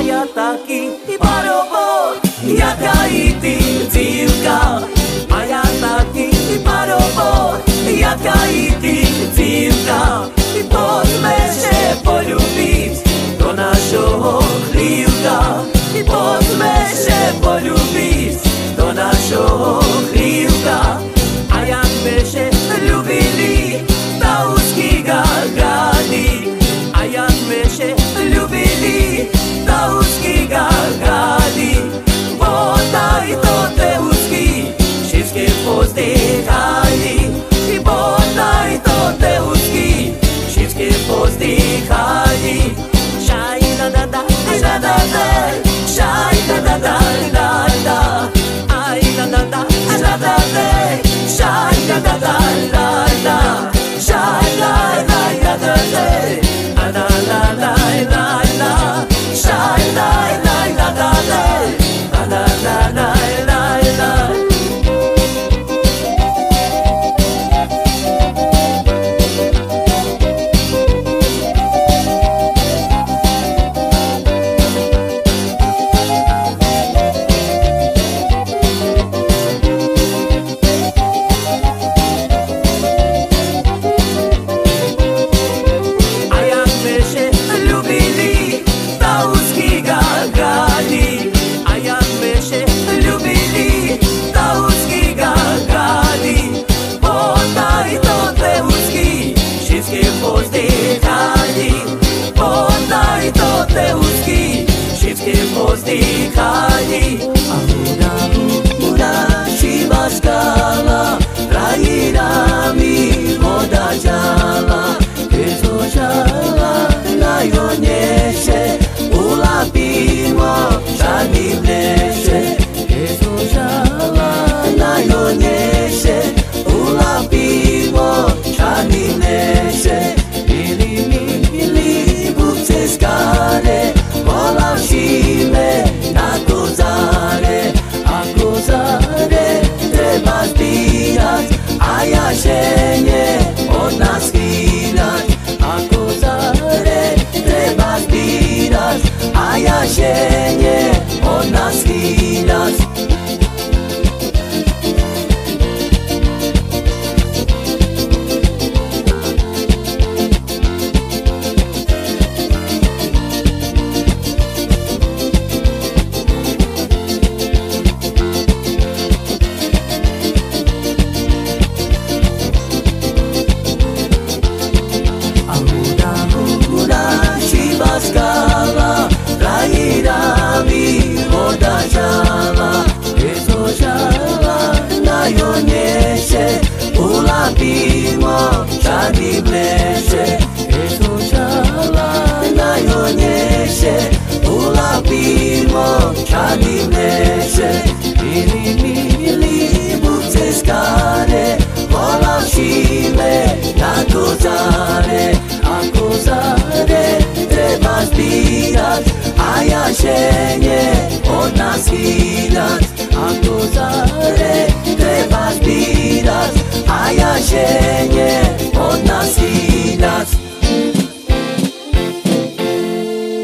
Ayataki Iparobo Yakaiti Tiuka Ayataki Iparobo Yakaiti Tiuka Ipos Meshe Polubis Dona Shoho Liuka Ipos Meshe Polubis Dona Shoho Liuka Ayat Meshe Lubili Tauski Gagadi Ayat Meshe Lubili Tauski Gagadi Botai Tote Uski Shiske Poste Kali Botai Tote Uski Shiske Poste Kali Shai da da da da da da Shai da da da da da Ai da da da da da da Shai da da da da da Shai la la da da da La la la la la Shai la la la da da La la la la la Kali Amuda Muda Shibaskala Rairami Moda Jala Kezo Jala Nayonyeshe Ulapimo Shani Bleshe Kezo Jala Nayonyeshe Ulapimo Shani Bleshe Ili Ili Bukseskare Mola Shime Acusare, Trebas días, Ayashenye, Onas Giras, Acusare, Trebas días, Ayashenye, Onas Giras. Skala, Rairami, Moda Jala, Kezo Jala, Nayonyeshe, Ulapimo, Shani Bleshe, Kezo Jala, Nayonyeshe, Ulapimo, Shani Bleshe, Ili Mili, Bukseskare, Mola Shime, Acusare, Trebas días, Ayashenye, Onas Giras.